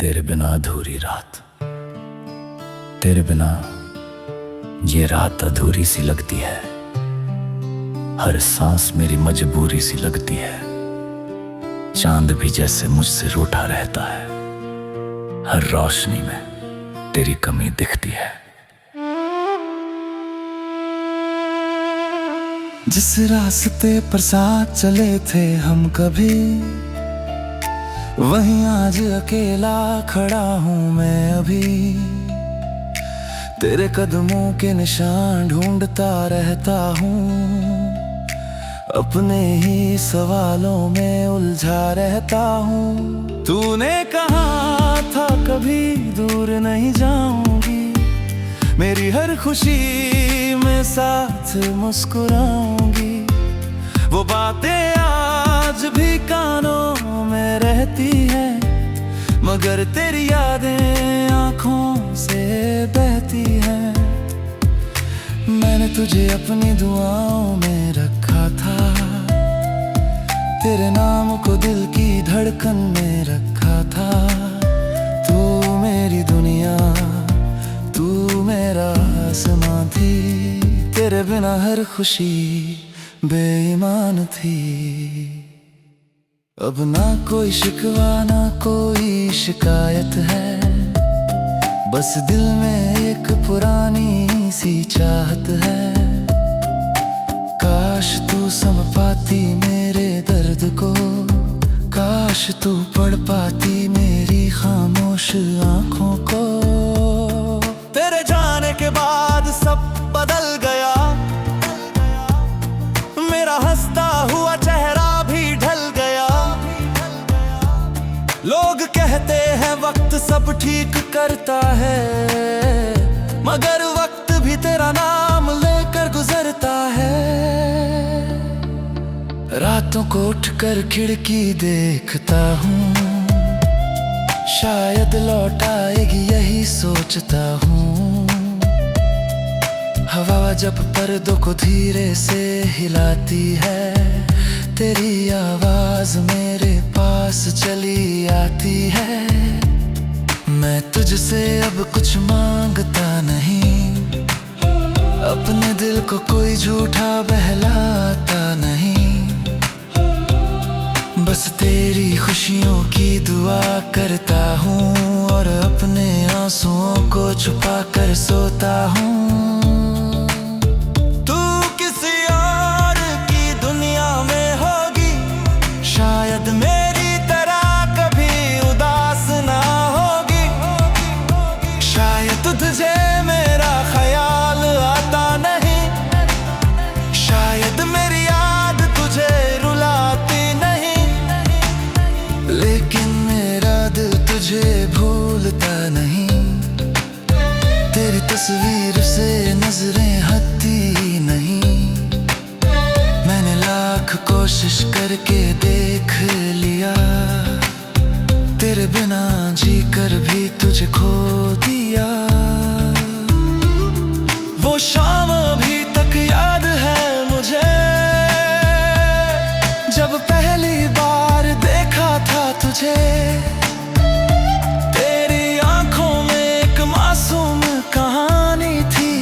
तेरे बिना अधूरी रात, तेरे बिना ये रात अधूरी सी लगती है। हर सांस मेरी मजबूरी सी लगती है। चांद भी जैसे मुझसे रूठा रहता है। हर रोशनी में तेरी कमी दिखती है। जिस रास्ते पर साथ चले थे हम कभी, वहीं आज अकेला खड़ा हूँ मैं अभी। तेरे कदमों के निशान ढूंढता रहता हूँ, अपने ही सवालों में उलझा रहता हूँ। तूने कहा था कभी दूर नहीं जाऊंगी, मेरी हर खुशी में साथ मुस्कुराऊंगी। वो बातें आज भी कानों में रहती हैं, मगर तेरी यादें आंखों से बहती हैं। मैंने तुझे अपनी दुआओं में रखा था, तेरे नाम को दिल की धड़कन में रखा था। तू मेरी दुनिया, तू मेरा आसमां थी। तेरे बिना हर खुशी बेईमान थी। अब ना कोई शिकवा ना कोई शिकायत है, बस दिल में एक पुरानी सी चाहत है। काश तू समझ पाती मेरे दर्द को, काश तू पढ़ पाती मेरी खामोश आंखों को। तेरे जाने के बाद सब बदल गया, मेरा हंसता हुआ चेहरा भी ढल गया। लोग कहते हैं वक्त सब ठीक करता है, मगर वक्त भी तेरा नाम लेकर गुजरता है। रातों को उठकर खिड़की देखता हूँ, शायद लौट आएगी यही सोचता हूँ। हवा जब पर्दों को धीरे से हिलाती है, तेरी आवाज मेरे पास चली आती है। मैं तुझसे अब कुछ मांगता नहीं, अपने दिल को कोई झूठा बहलाता नहीं। बस तेरी खुशियों की दुआ करता हूँ, और अपने आंसुओं को छुपा कर सोता हूँ। शायद मेरी तरह कभी उदास ना होगी, शायद तुझे मेरा ख्याल आता नहीं, शायद मेरी याद तुझे रुलाती नहीं। लेकिन मेरा दिल तुझे भूलता नहीं, तेरी तस्वीर से नजरें हटती नहीं। मैंने लाख कोशिश करके देख लिया, तेरे बिना जी कर भी तुझे खो दिया। वो शाम अभी तक याद है मुझे, जब पहली बार देखा था तुझे। तेरी आंखों में एक मासूम कहानी थी,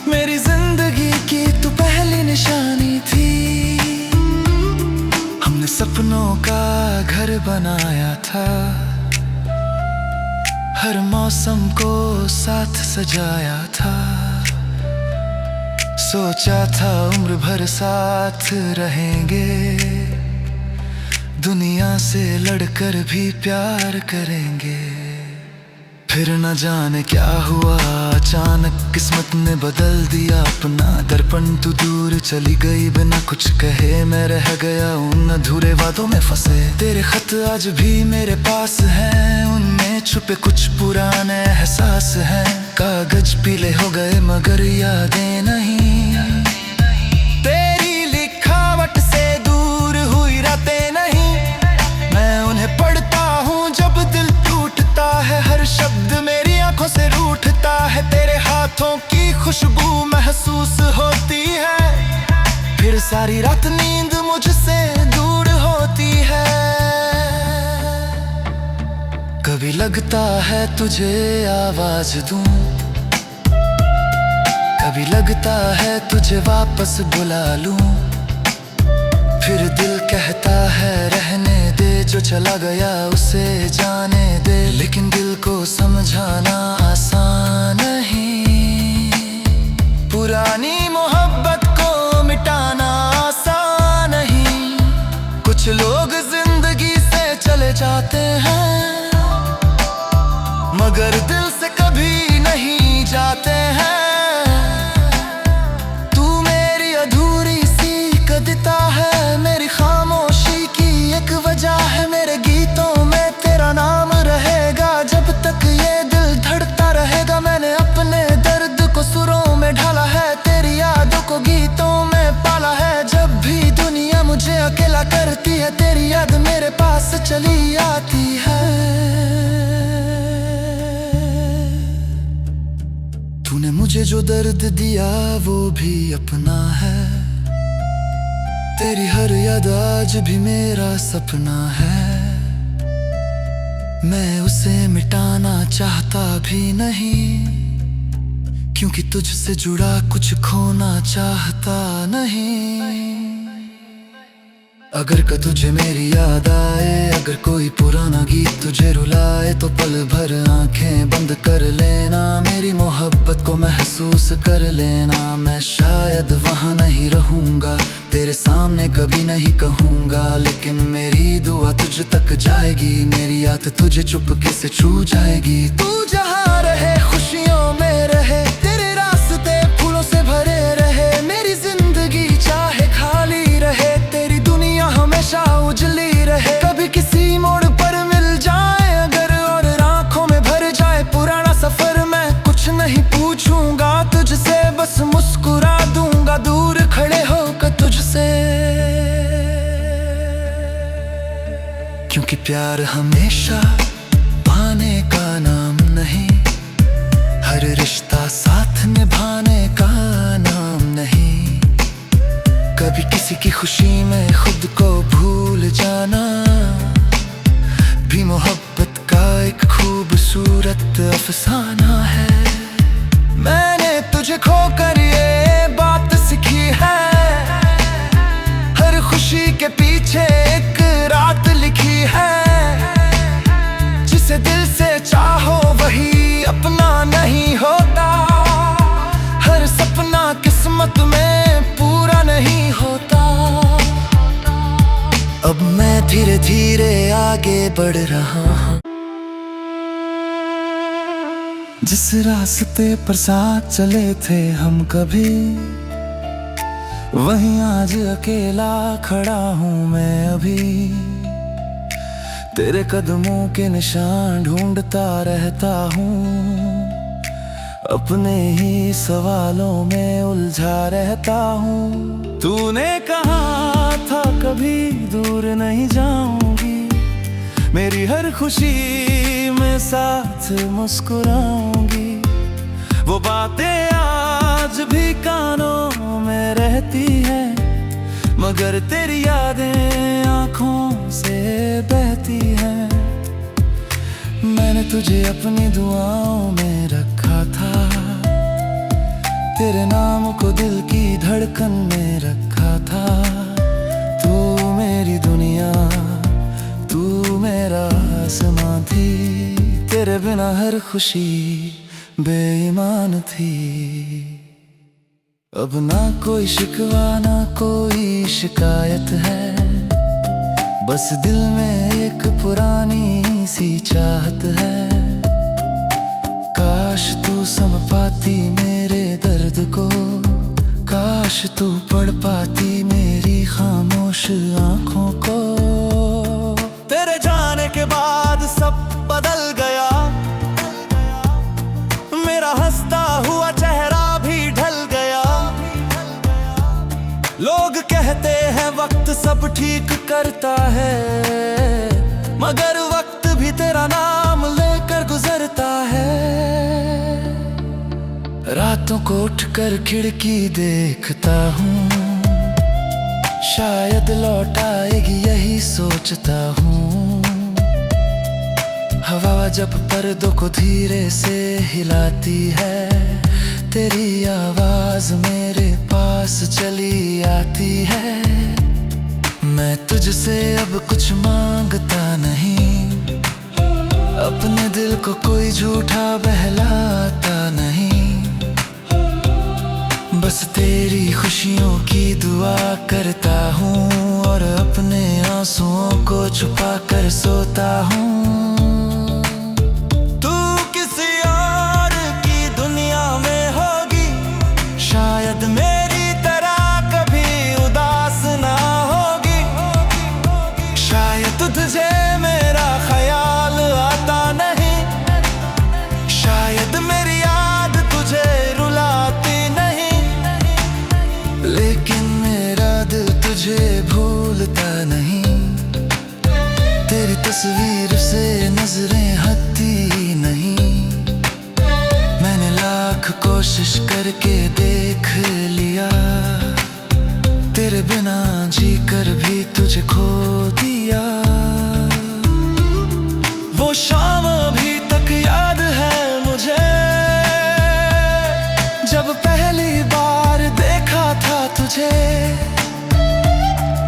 मेरी जिंदगी की तू पहली निशानी थी। हमने सपनों का घर बनाया था, हर मौसम को साथ सजाया था। सोचा था उम्र भर साथ रहेंगे, दुनिया से लड़कर भी प्यार करेंगे। फिर न जाने क्या हुआ, अचानक किस्मत ने बदल दिया अपना दर्पण। तू दूर चली गई बिना कुछ कहे, मैं रह गया उन अधूरे वादों में फंसे। तेरे खत आज भी मेरे पास हैं, उनमें छुपे कुछ पुराने एहसास हैं। कागज पीले हो गए मगर यादें नहीं, तेरी लिखावट से दूर हुई रातें नहीं। मैं उन्हें पढ़ता हूँ जब दिल टूटता है, हर शब्द मेरी आंखों से रूठता है। तेरे हाथों की खुशबू महसूस होती है, फिर सारी रात नींद मुझसे दूर होती है। कभी लगता है तुझे आवाज दूं, कभी लगता है तुझे वापस बुला लूं, फिर दिल कहता है रहने दे, जो चला गया उसे जाने दे। लेकिन दिल को समझाना आसान नहीं, पुरानी मोहब्बत को मिटाना आसान नहीं। कुछ लोग जिंदगी से चले जाते हैं, मगर दिल से कभी नहीं जाते हैं। तू मेरी अधूरी सी कविता है, मेरी खामोशी की एक वजह है। मेरे गीतों में तेरा नाम रहेगा, जब तक ये दिल धड़कता रहेगा। मैंने अपने दर्द को सुरों में ढाला है, तेरी यादों को गीतों में पाला है। जब भी दुनिया मुझे अकेला करती है, तेरी याद मेरे पास चली आती है। तूने मुझे जो दर्द दिया वो भी अपना है, तेरी हर याद आज भी मेरा सपना है। मैं उसे मिटाना चाहता भी नहीं, क्योंकि तुझसे जुड़ा कुछ खोना चाहता नहीं। अगर का तुझे मेरी याद आए, अगर कोई पुराना गीत तुझे रुलाए, तो पल भर आंखें बंद कर लेना, मेरी मोहब्बत को महसूस कर लेना। मैं शायद वहाँ नहीं रहूँगा, तेरे सामने कभी नहीं कहूँगा, लेकिन मेरी दुआ तुझ तक जाएगी, मेरी याद तुझे चुपके से छू जाएगी। तू जहाँ रहे खुशियों में रहे, तेरे रास्ते फूलों से भरे रहे, मेरी जिंदगी चाहे खाली रहे, तेरी दुनिया हमेशा उजली रहे। कभी किसी मोड़ पर मिल जाए अगर, और आंखों में भर जाए पुराना सफर, मैं कुछ नहीं पूछूंगा तुझसे, बस मुस्कुरा दूंगा दूर खड़े होकर तुझसे। क्योंकि प्यार हमेशा पाने का नाम नहीं, हर रिश्ता साथ निभाने का नाम नहीं। कभी किसी की खुशी में खुद को भूल जाना भी मोहब्बत का एक खूबसूरत अफसाना है। मैंने तुझे खोकर ये बात सीखी है, हर खुशी के पीछे एक रात लिखी है। जिसे दिल से चाहो वही अपना नहीं होता, हर सपना किस्मत में पूरा नहीं होता। अब मैं धीरे धीरे आगे बढ़ रहा हूँ, जिस रास्ते पर साथ चले थे हम कभी, वहीं आज अकेला खड़ा हूँ मैं अभी। तेरे कदमों के निशान ढूंढता रहता हूँ, अपने ही सवालों में उलझा रहता हूँ। तूने कहा था कभी दूर नहीं जाऊंगी, मेरी हर खुशी में साथ मुस्कुराऊंगी। वो बातें आज भी कानों में रहती हैं, मगर तेरी यादें आँखों से बहती हैं। मैंने तुझे अपनी दुआओं में रखा था, तेरे नाम को दिल की धड़कन में रखा था। तू मेरी दुनिया, तू मेरा आसमां थी, तेरे बिना हर खुशी बेईमान थी। अब ना कोई शिकवा ना कोई शिकायत है, बस दिल में एक पुरानी सी चाहत है। काश तू समझ पाती मेरे दर्द को, काश तू पढ़ पाती मेरी खामोश आंखों को। तेरे जाने के बाद सब बदल गया, मेरा हंसता हुआ चेहरा भी ढल गया। लोग कहते हैं वक्त सब ठीक करता है, मगर वक्त भी तेरा नाम लेकर गुजरता है। रातों को उठकर खिड़की देखता हूँ, शायद लौट आएगी यही सोचता हूँ। हवा जब पर्दों को धीरे से हिलाती है, तेरी आवाज मेरे पास चली आती है। मैं तुझसे अब कुछ मांगता नहीं, अपने दिल को कोई झूठा बहलाता नहीं। बस तेरी खुशियों की दुआ करता हूँ और अपने आंसुओं को छुपा कर सोता हूँ। तू किसी और की दुनिया में होगी, शायद मेरी तरह कभी उदास ना होगी। शायद तुझे मेरा ख्याल आता नहीं, शायद मेरी याद तुझे रुलाती नहीं, लेकिन मेरा दिल तुझे भूलता नहीं। तेरी तस्वीर से नजरें हटती नहीं, मैंने लाख कोशिश करके देख लिया, तेरे बिना जी कर भी तुझे खो दिया। वो शाम अभी तक याद है मुझे, जब पहली बार देखा था तुझे।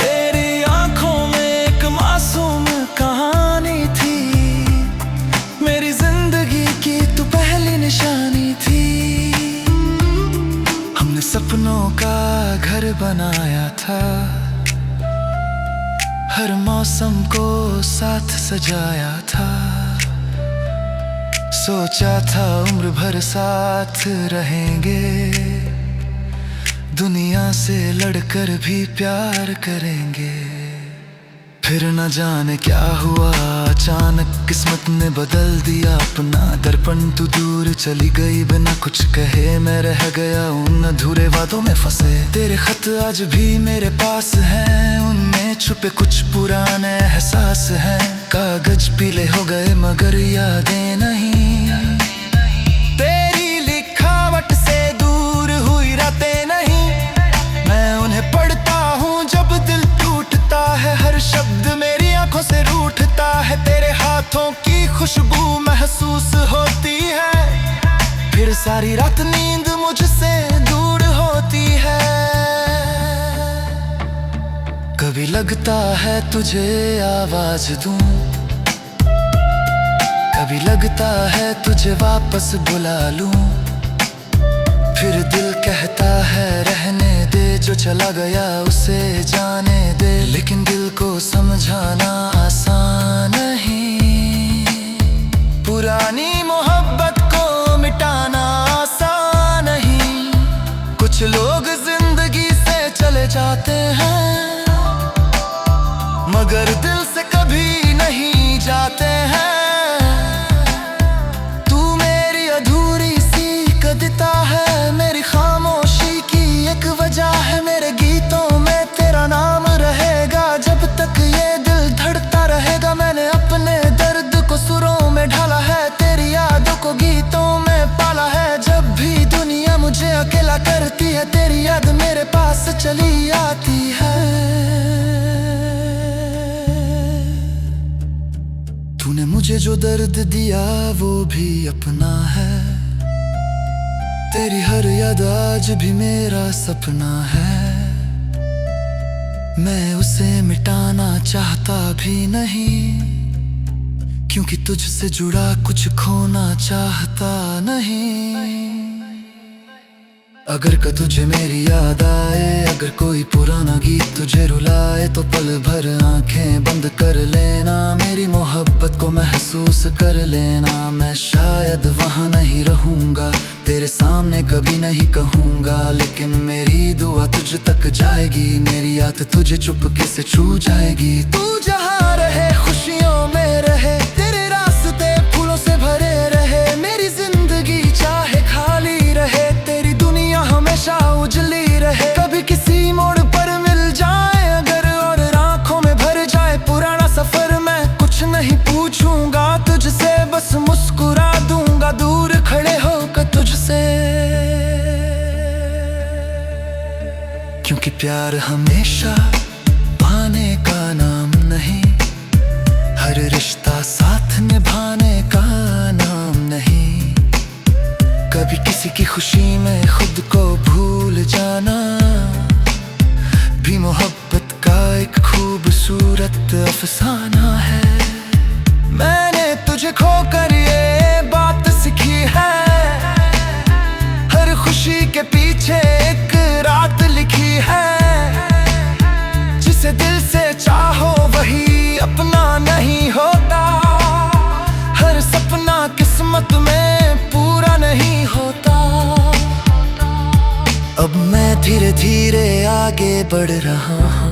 तेरी आंखों में एक मासूम कहानी थी, मेरी जिंदगी की तू पहली निशानी थी। हमने सपनों का घर बनाया था, हर मौसम को साथ सजाया था। सोचा था उम्र भर साथ रहेंगे, दुनिया से लड़कर भी प्यार करेंगे। फिर न जाने क्या हुआ, अचानक किस्मत ने बदल दिया अपना दर्पण। तू दूर चली गई बिना कुछ कहे, मैं रह गया उन अधूरे वादों में फंसे। तेरे खत आज भी मेरे पास हैं, उनमें छुपे कुछ पुराने एहसास हैं। कागज पीले हो गए मगर यादें नहीं, तेरी लिखावट से दूर हुई रातें नहीं। मैं उन्हें पढ़ता हूँ जब दिल टूटता है, हर शब्द मेरी आंखों से रूठता है। तेरे हाथों की खुशबू महसूस होती है, फिर सारी रात नींद मुझसे दूर होती है। कभी लगता है तुझे आवाज दूं, कभी लगता है तुझे वापस बुला लूं। फिर दिल कहता है रहने दे, जो चला गया उसे जाने दे। लेकिन दिल को समझाना आसान नहीं, पुरानी मोहब्बत को मिटाना आसान नहीं। कुछ लोग जिंदगी से चले जाते हैं, मगर दिल से कभी नहीं जाते हैं। तू मेरी अधूरी सी कविता है, मेरी खामोशी की एक वजह है। मेरे गीतों में तेरा नाम रहेगा, जब तक ये दिल धड़कता रहेगा। मैंने अपने दर्द को सुरों में ढाला है, तेरी यादों को गीतों में पाला है। जब भी दुनिया मुझे अकेला करती है, तेरी याद मेरे पास चली आती है। तूने मुझे जो दर्द दिया वो भी अपना है, तेरी हर याद आज भी मेरा सपना है। मैं उसे मिटाना चाहता भी नहीं, क्योंकि तुझसे जुड़ा कुछ खोना चाहता नहीं। अगर कभी तुझे मेरी याद आए, अगर कोई पुराना गीत तुझे रुलाए, तो पल भर आंखें बंद कर लेना, मेरी मोहब्बत को महसूस कर लेना। मैं शायद वहाँ नहीं रहूँगा, तेरे सामने कभी नहीं कहूँगा, लेकिन मेरी दुआ तुझ तक जाएगी, मेरी याद तुझे चुपके से छू जाएगी। तू जहाँ रहे खुशियों में रहे, तेरे रास्ते फूलों से भरे रहे, मेरी जिंदगी चाहे खाली रहे, तेरी दुनिया हमेशा उजली रहे। कभी किसी मोड़ पर मिल जाए अगर, और आंखों में भर जाए पुराना सफर, मैं कुछ नहीं पूछूंगा तुझसे, बस मुस्कुरा दूंगा दूर खड़े होकर तुझसे। क्योंकि प्यार हमेशा पाने का नाम नहीं, हर रिश्ता साथ निभाने किसी की खुशी में खुद को भूल जाना भी मोहब्बत का एक खूबसूरत अफसाना है। मैंने तुझे खोकर ये बात सीखी है, हर खुशी के पीछे एक रात लिखी है। जिसे दिल से चाहो वही अपना नहीं होता, हर सपना किस्मत में पूरा नहीं होता। अब मैं धीरे धीरे आगे बढ़ रहा हूँ।